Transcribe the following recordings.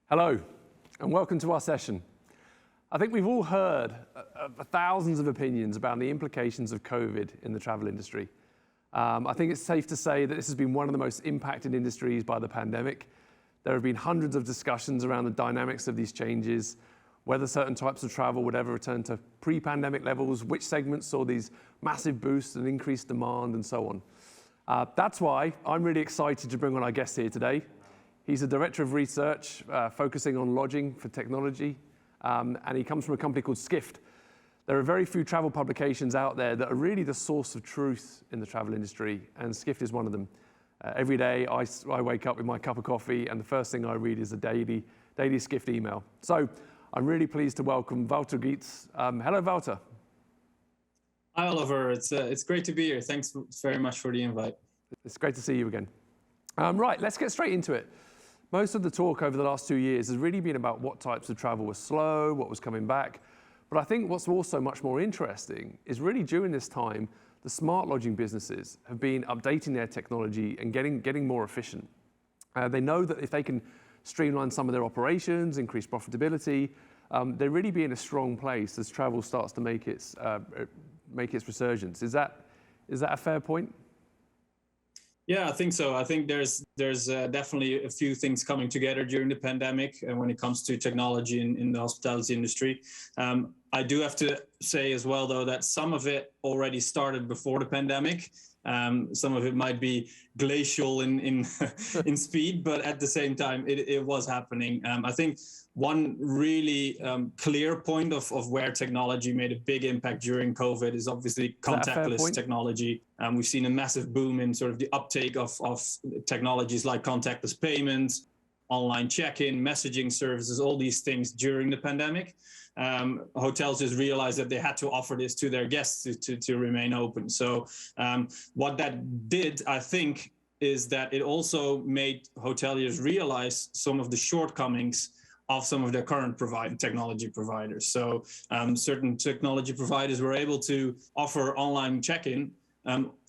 Hello, and welcome to our session. I think we've all heard thousands of opinions about the implications of COVID in the travel industry. I think it's safe to say that this has been one of the most impacted industries by the pandemic. There have been hundreds of discussions around the dynamics of these changes, whether certain types of travel would ever return to pre-pandemic levels, which segments saw these massive boosts and increased demand, and so on. That's why I'm really excited to bring on our guest here today. He's a director of research focusing on lodging for technology, and he comes from a company called Skift. There are very few travel publications out there that are really the source of truth in the travel industry, and Skift is one of them. Every day I wake up with my cup of coffee, and the first thing I read is a daily Skift email. So I'm really pleased to welcome Wouter Geerts. Hello, Wouter. Hi, Oliver. It's great to be here. Thanks very much for the invite. It's great to see you again. Right, let's get straight into it. Most of the talk over the last 2 years has really been about what types of travel were slow, what was coming back. But I think what's also much more interesting is really during this time, the smart lodging businesses have been updating their technology and getting more efficient. They know that if they can streamline some of their operations, increase profitability, they'll really be in a strong place as travel starts to make its resurgence. Is that a fair point? Yeah, I think so. I think there's definitely a few things coming together during the pandemic when it comes to technology in the hospitality industry. I do have to say as well, though, that some of it already started before the pandemic. Some of it might be glacial in speed, but at the same time, it was happening. I think one really clear point of where technology made a big impact during COVID is obviously contactless technology. We've seen a massive boom in sort of the uptake of technologies like contactless payments, online check-in, messaging services, all these things during the pandemic. Hotels just realized that they had to offer this to their guests to remain open. So what that did, I think, is that it also made hoteliers realize some of the shortcomings of some of their current technology providers. So certain technology providers were able to offer online check-in,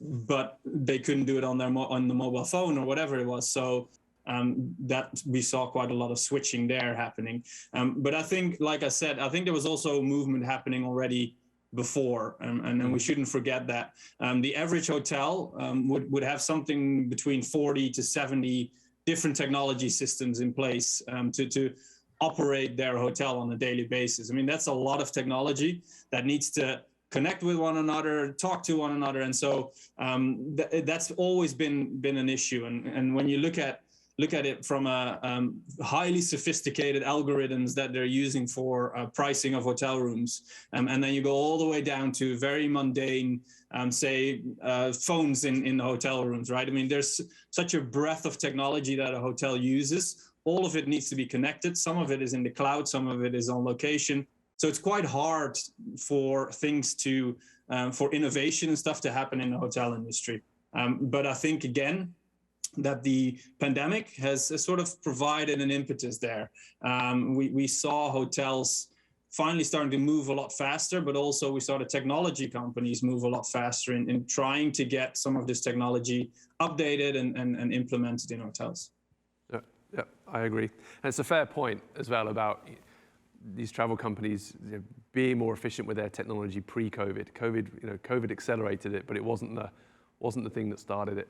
but they couldn't do it on the mobile phone or whatever it was. So that we saw quite a lot of switching there happening. But I think, like I said, I think there was also a movement happening already before, and we shouldn't forget that. The average hotel would have something between 40 to 70 different technology systems in place to operate their hotel on a daily basis. I mean, that's a lot of technology that needs to connect with one another, talk to one another. And so that's always been an issue. And when you look at it from a highly sophisticated algorithms that they're using for pricing of hotel rooms. And then you go all the way down to very mundane, phones in the hotel rooms, right? I mean, there's such a breadth of technology that a hotel uses. All of it needs to be connected. Some of it is in the cloud, some of it is on location. So it's quite hard for things for innovation and stuff to happen in the hotel industry. But I think, again, that the pandemic has sort of provided an impetus there. We saw hotels finally starting to move a lot faster, but also we saw the technology companies move a lot faster in trying to get some of this technology updated and implemented in hotels. Yeah, I agree. And it's a fair point as well about these travel companies being more efficient with their technology pre-COVID. COVID accelerated it, but it wasn't the thing that started it.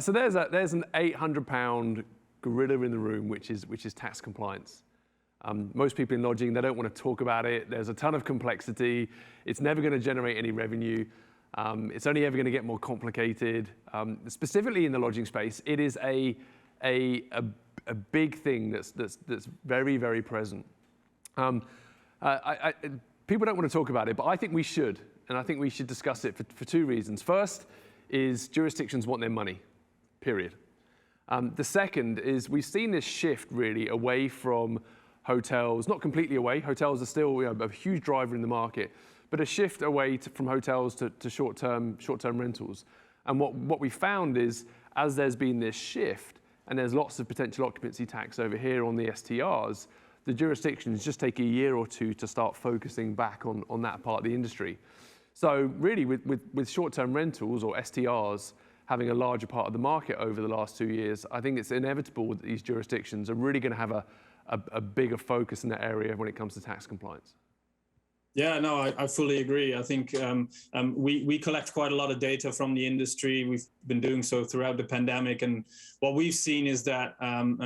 So there's an 800-pound gorilla in the room, which is tax compliance. Most people in lodging, they don't want to talk about it. There's a ton of complexity. It's never going to generate any revenue. It's only ever going to get more complicated. Specifically in the lodging space, it is a big thing that's very, very present. People don't want to talk about it, but I think we should, and I think we should discuss it for two reasons. First is jurisdictions want their money, period. The second is we've seen this shift really away from hotels, not completely away. Hotels are still a huge driver in the market, but a shift away from hotels to short-term rentals. And what we found is, as there's been this shift, and there's lots of potential occupancy tax over here on the STRs, the jurisdictions just take a year or two to start focusing back on that part of the industry. So really with short-term rentals or STRs having a larger part of the market over the last 2 years, I think it's inevitable that these jurisdictions are really going to have a bigger focus in that area when it comes to tax compliance? Yeah, no, I fully agree. I think we collect quite a lot of data from the industry. We've been doing so throughout the pandemic. And what we've seen is that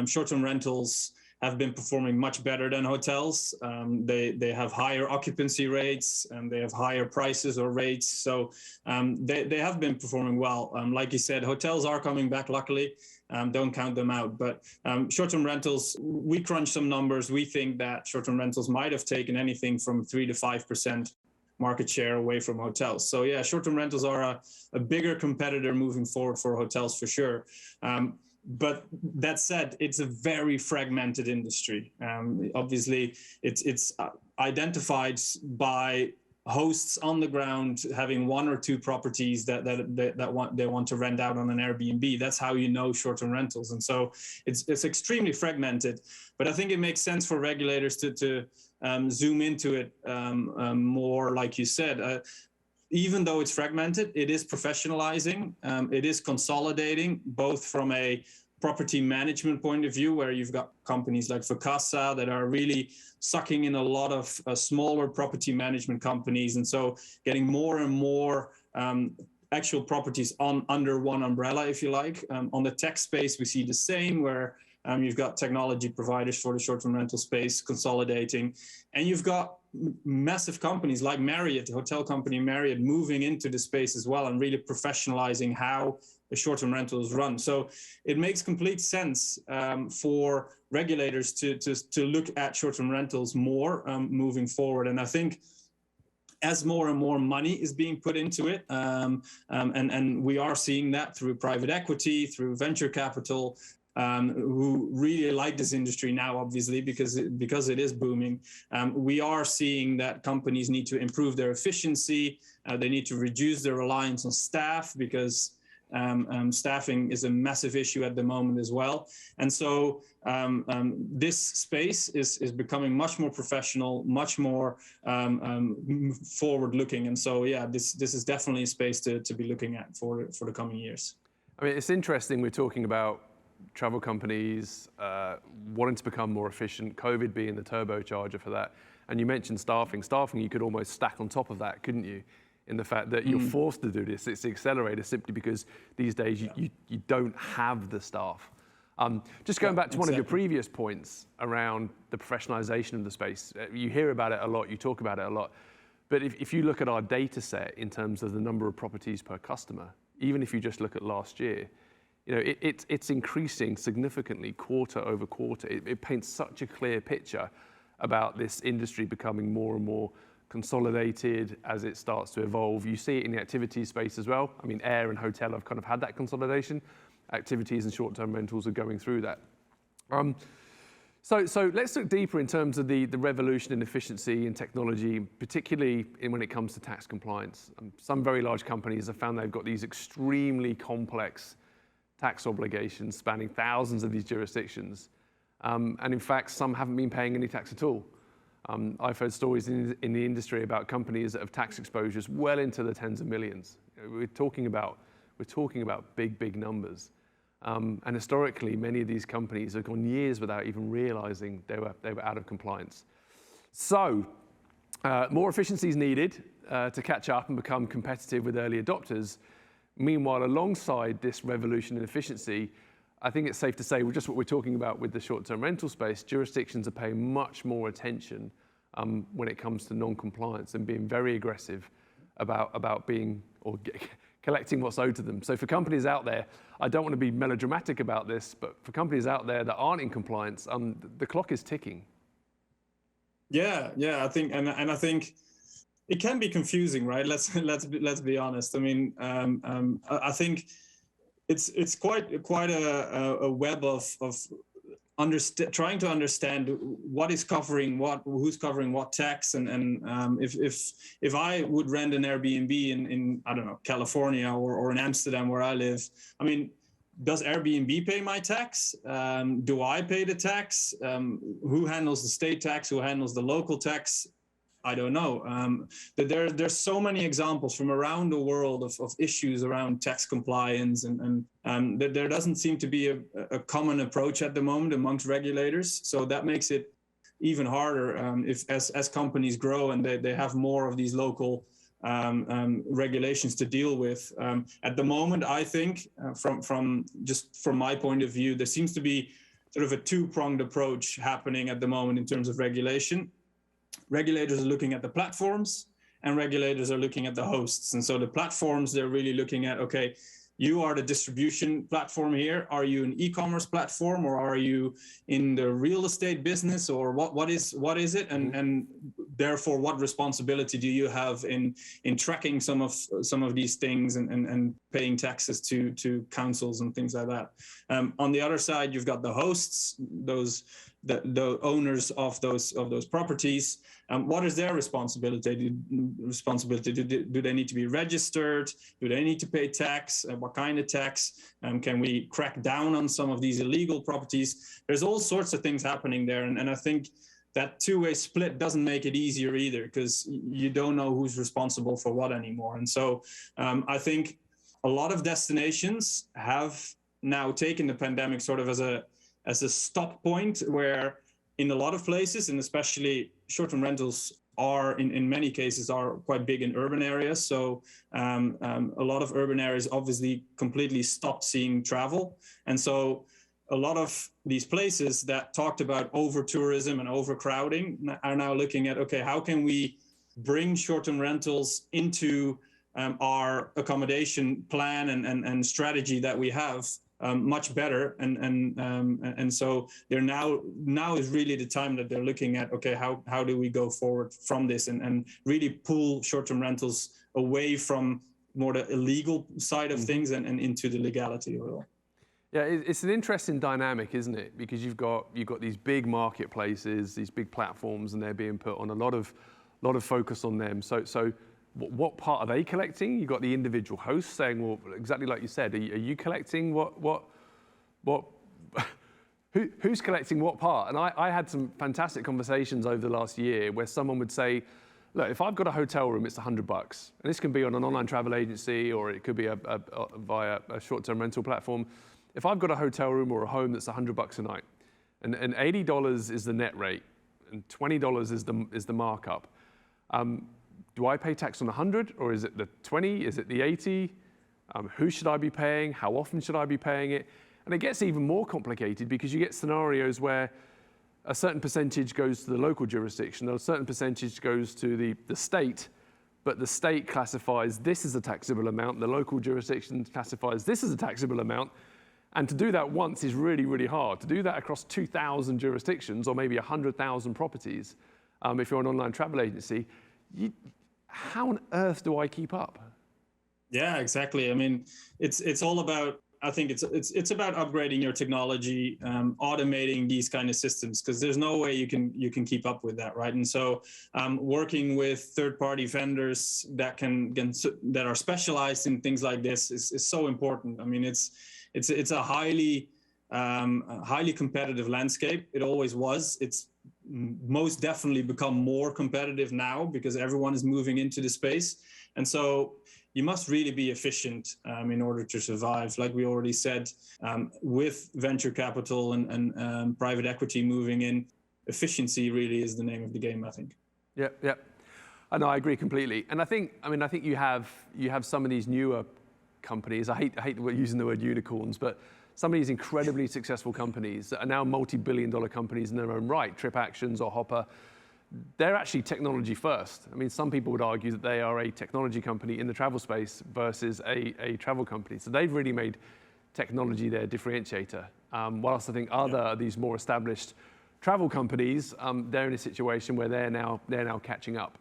short-term rentals have been performing much better than hotels. They have higher occupancy rates and they have higher prices or rates. So they have been performing well. Like you said, hotels are coming back, luckily. Don't count them out. But short-term rentals, we crunch some numbers. We think that short-term rentals might have taken anything from 3 to 5% market share away from hotels. So yeah, short-term rentals are a bigger competitor moving forward for hotels for sure. But that said, it's a very fragmented industry. Obviously, it's identified by hosts on the ground having 1 or 2 properties that they want to rent out on an Airbnb. That's how you know short-term rentals. And so it's extremely fragmented. But I think it makes sense for regulators to zoom into it more, like you said. Even though it's fragmented, it is professionalizing, it is consolidating, both from a property management point of view, where you've got companies like Vacasa that are really sucking in a lot of smaller property management companies. And so getting more and more actual properties under one umbrella, if you like. On the tech space, we see the same, where you've got technology providers for the short-term rental space consolidating, and you've got massive companies like Marriott, the hotel company Marriott, moving into the space as well and really professionalizing how a short-term rental is run. So it makes complete sense for regulators to look at short-term rentals more moving forward. And I think as more and more money is being put into it, and we are seeing that through private equity, through venture capital, who really like this industry now, obviously, because it is booming. We are seeing that companies need to improve their efficiency. They need to reduce their reliance on staff, because staffing is a massive issue at the moment as well. And so this space is becoming much more professional, much more forward-looking. And so, yeah, this is definitely a space to be looking at for the coming years. I mean, it's interesting we're talking about travel companies wanting to become more efficient, COVID being the turbocharger for that. And you mentioned staffing. Staffing you could almost stack on top of that, couldn't you? In the fact that you're forced to do this. It's the accelerator simply because these days you don't have the staff. Just going back to one of your previous points around the professionalization of the space, you hear about it a lot, you talk about it a lot. But if you look at our data set in terms of the number of properties per customer, even if you just look at last year, you know, it's increasing significantly quarter over quarter. It paints such a clear picture about this industry becoming more and more consolidated as it starts to evolve. You see it in the activities space as well. I mean, air and hotel have kind of had that consolidation. Activities and short-term rentals are going through that. So let's look deeper in terms of the revolution in efficiency and technology, particularly when it comes to tax compliance. Some very large companies have found they've got these extremely complex tax obligations spanning thousands of these jurisdictions. And in fact, some haven't been paying any tax at all. I've heard stories in the industry about companies that have tax exposures well into the tens of millions. We're talking about big numbers. And historically, many of these companies have gone years without even realizing they were out of compliance. So more efficiency is needed to catch up and become competitive with early adopters. Meanwhile, alongside this revolution in efficiency, I think it's safe to say, just what we're talking about with the short-term rental space, jurisdictions are paying much more attention when it comes to non-compliance and being very aggressive about being or collecting what's owed to them. So for companies out there, I don't want to be melodramatic about this, but for companies out there that aren't in compliance, the clock is ticking. Yeah, I think, and I think it can be confusing, right? Let's be honest. I mean, I think it's quite a web of trying to understand what is covering what, who's covering what tax, and if I would rent an Airbnb in I don't know, California or in Amsterdam where I live, I mean, does Airbnb pay my tax? Do I pay the tax? Who handles the state tax? Who handles the local tax? I don't know. There's so many examples from around the world of issues around tax compliance, and there doesn't seem to be a common approach at the moment amongst regulators. So that makes it even harder if as companies grow and they have more of these local regulations to deal with. At the moment, I think from my point of view, there seems to be sort of a two-pronged approach happening at the moment in terms of regulation. Regulators are looking at the platforms and regulators are looking at the hosts. And so the platforms, they're really looking at, okay, you are the distribution platform here. Are you an e-commerce platform, or are you in the real estate business, or what is it? And therefore, what responsibility do you have in tracking some of these things and paying taxes to councils and things like that? On the other side, you've got the hosts, the owners of those properties. What is their responsibility? Do they need to be registered? Do they need to pay tax? What kind of tax? Can we crack down on some of these illegal properties? There's all sorts of things happening there. And I think that two-way split doesn't make it easier either, because you don't know who's responsible for what anymore. And so I think a lot of destinations have now taken the pandemic sort of as a stop point, where in a lot of places, and especially short-term rentals are in many cases are quite big in urban areas. So a lot of urban areas obviously completely stopped seeing travel. And so a lot of these places that talked about over-tourism and overcrowding are now looking at, okay, how can we bring short-term rentals into our accommodation plan and strategy that we have much better, and so they're now is really the time that they're looking at, okay, how do we go forward from this and really pull short-term rentals away from more the illegal side of things and into the legality of it all. Yeah, it's an interesting dynamic, isn't it? Because you've got these big marketplaces, these big platforms, and they're being put on a lot of focus on them. So what part are they collecting? You've got the individual hosts saying, well, exactly like you said, are you collecting who's collecting what part? And I had some fantastic conversations over the last year where someone would say, look, if I've got a hotel room, it's $100. And this can be on an online travel agency, or it could be via a short-term rental platform. If I've got a hotel room or a home that's $100 a night, and $80 is the net rate, and $20 is the markup, do I pay tax on 100, or is it the 20? Is it the 80? Who should I be paying? How often should I be paying it? And it gets even more complicated because you get scenarios where a certain percentage goes to the local jurisdiction, a certain percentage goes to the state, but the state classifies this as a taxable amount, the local jurisdiction classifies this as a taxable amount. And to do that once is really, really hard. To do that across 2,000 jurisdictions or maybe 100,000 properties, if you're an online travel agency, how on earth do I keep up? Yeah, exactly. I mean, it's all about, I think it's about upgrading your technology, automating these kind of systems, because there's no way you can keep up with that, right? And so working with third-party vendors that are specialized in things like this is so important. I mean, it's a highly competitive landscape. It always was. It's most definitely become more competitive now because everyone is moving into the space. And so you must really be efficient in order to survive. Like we already said, with venture capital and private equity moving in, efficiency really is the name of the game, I think. Yeah. And I agree completely. And I think you have some of these newer companies. I hate using the word unicorns, but some of these incredibly successful companies that are now multi-billion-dollar companies in their own right, TripActions or Hopper, they're actually technology first. I mean, some people would argue that they are a technology company in the travel space versus a travel company. So they've really made technology their differentiator. Whilst I think these more established travel companies, they're in a situation where they're now catching up.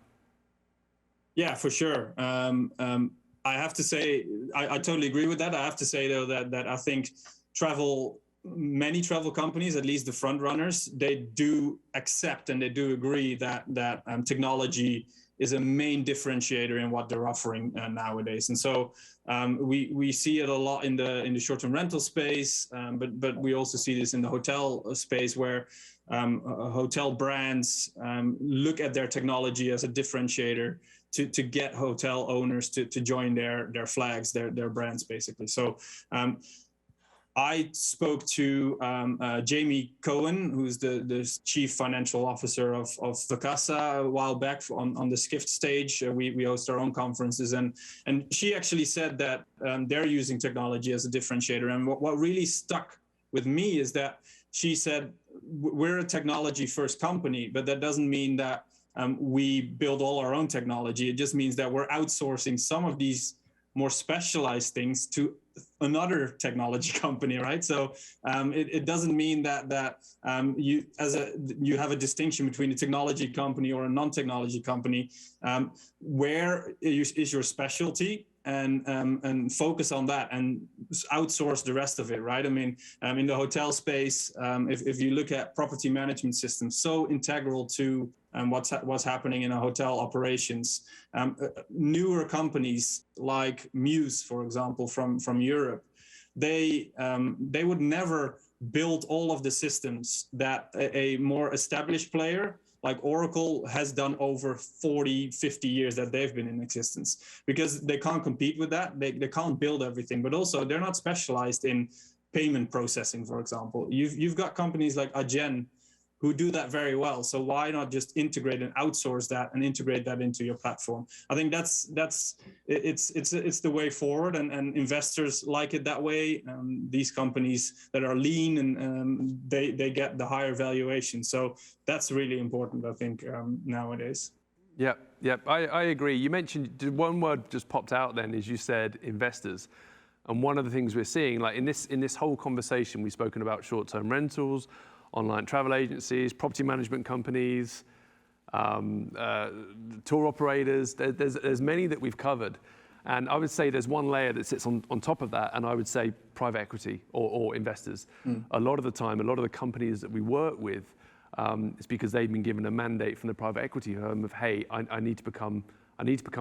Yeah, for sure. I have to say, I totally agree with that. I have to say though that I think many travel companies, at least the front runners, they do accept and they do agree that technology is a main differentiator in what they're offering nowadays. And so we see it a lot in the short-term rental space, but we also see this in the hotel space where hotel brands look at their technology as a differentiator to get hotel owners to join their flags, their brands, basically. So I spoke to Jamie Cohen, who's the chief financial officer of Vacasa a while back on the Skift stage. We host our own conferences, and she actually said that they're using technology as a differentiator. And what really stuck with me is that she said, we're a technology first company, but that doesn't mean that we build all our own technology. It just means that we're outsourcing some of these more specialized things to another technology company, right? So it doesn't mean that you have a distinction between a technology company or a non-technology company. Where is your specialty? And focus on that and outsource the rest of it, right? I mean, in the hotel space, if you look at property management systems, so integral to what's happening in a hotel operations. Newer companies like Muse, for example, from Europe, they would never build all of the systems that a more established player like Oracle has done over 40, 50 years that they've been in existence, because they can't compete with that. They can't build everything, but also they're not specialized in payment processing, for example. You've got companies like Adyen who do that very well. So why not just integrate and outsource that and integrate that into your platform? I think it's the way forward, and investors like it that way. These companies that are lean and they get the higher valuation. So that's really important, I think, nowadays. Yeah, I agree. You mentioned one word just popped out then, is you said investors. And one of the things we're seeing, like in this whole conversation, we've spoken about short-term rentals, online travel agencies, property management companies, tour operators. There's many that we've covered. And I would say there's one layer that sits on top of that, and I would say private equity or investors. A lot of the time, a lot of the companies that we work with, it's because they've been given a mandate from the private equity firm of, hey, I need to become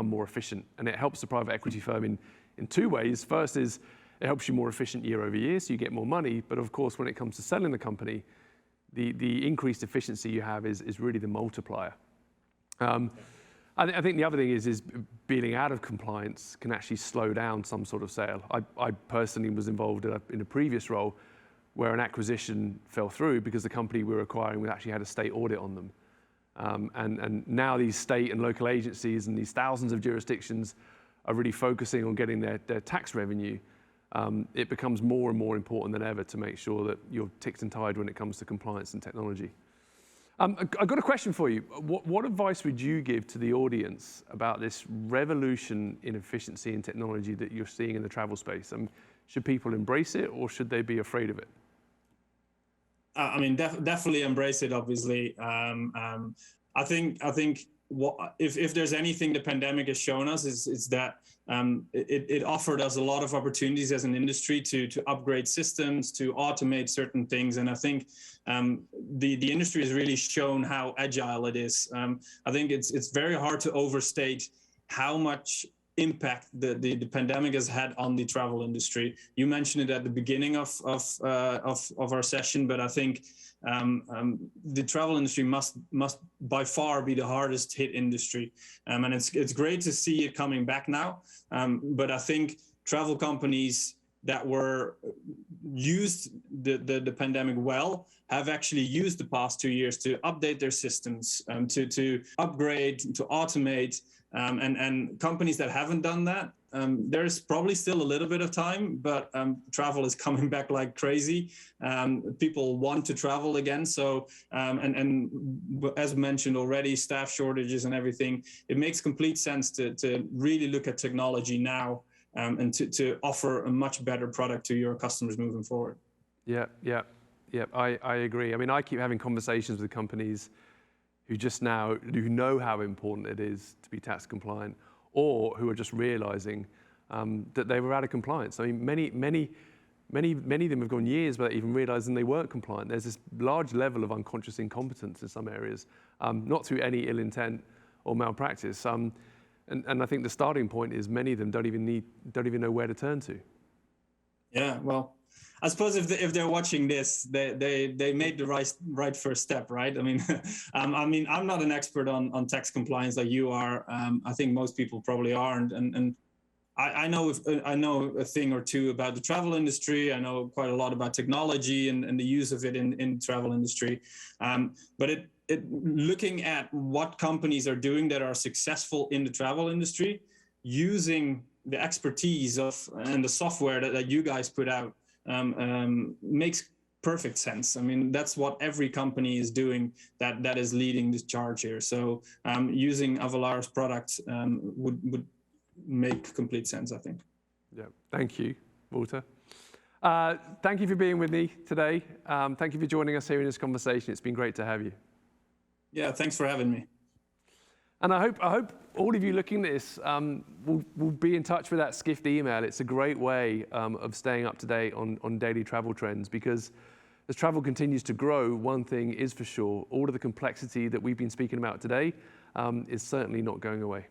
more efficient. And it helps the private equity firm in two ways. First is it helps you more efficient year over year, so you get more money. But of course, when it comes to selling the company, the increased efficiency you have is really the multiplier. I think the other thing is being out of compliance can actually slow down some sort of sale. I personally was involved in a previous role where an acquisition fell through because the company we were acquiring actually had a state audit on them. And now these state and local agencies and these thousands of jurisdictions are really focusing on getting their tax revenue. It becomes more and more important than ever to make sure that you're ticked and tied when it comes to compliance and technology. I've got a question for you. What advice would you give to the audience about this revolution in efficiency and technology that you're seeing in the travel space? Should people embrace it, or should they be afraid of it? I mean, definitely embrace it, obviously. I think if there's anything the pandemic has shown us is that it offered us a lot of opportunities as an industry to upgrade systems, to automate certain things. And I think the industry has really shown how agile it is. I think it's very hard to overstate how much impact the pandemic has had on the travel industry. You mentioned it at the beginning of our session, but I think the travel industry must by far be the hardest hit industry, and it's great to see it coming back now. But I think travel companies that were used the pandemic well have actually used the past 2 years to update their systems, to upgrade, to automate. And companies that haven't done that, there's probably still a little bit of time, but travel is coming back like crazy. People want to travel again. So, and as mentioned already, staff shortages and everything, it makes complete sense to really look at technology now and to offer a much better product to your customers moving forward. Yeah, I agree. I mean, I keep having conversations with companies who know how important it is to be tax compliant, or who are just realizing that they were out of compliance. I mean, many of them have gone years without even realizing they weren't compliant. There's this large level of unconscious incompetence in some areas, not through any ill intent or malpractice. And I think the starting point is many of them don't even know where to turn to. Yeah, well, I suppose if they're watching this, they made the right first step, right? I mean, I'm not an expert on tax compliance like you are. I think most people probably aren't, and I know a thing or two about the travel industry. I know quite a lot about technology and the use of it in travel industry. But looking at what companies are doing that are successful in the travel industry, using the expertise and the software that you guys put out makes perfect sense. I mean, that's what every company is doing that is leading this charge here. So using Avalara's product would make complete sense, I think. Yeah, thank you, Wouter. Thank you for being with me today. Thank you for joining us here in this conversation. It's been great to have you. Yeah, thanks for having me. And I hope all of you looking at this will be in touch with that Skift email. It's a great way of staying up to date on daily travel trends, because as travel continues to grow, one thing is for sure, all of the complexity that we've been speaking about today is certainly not going away.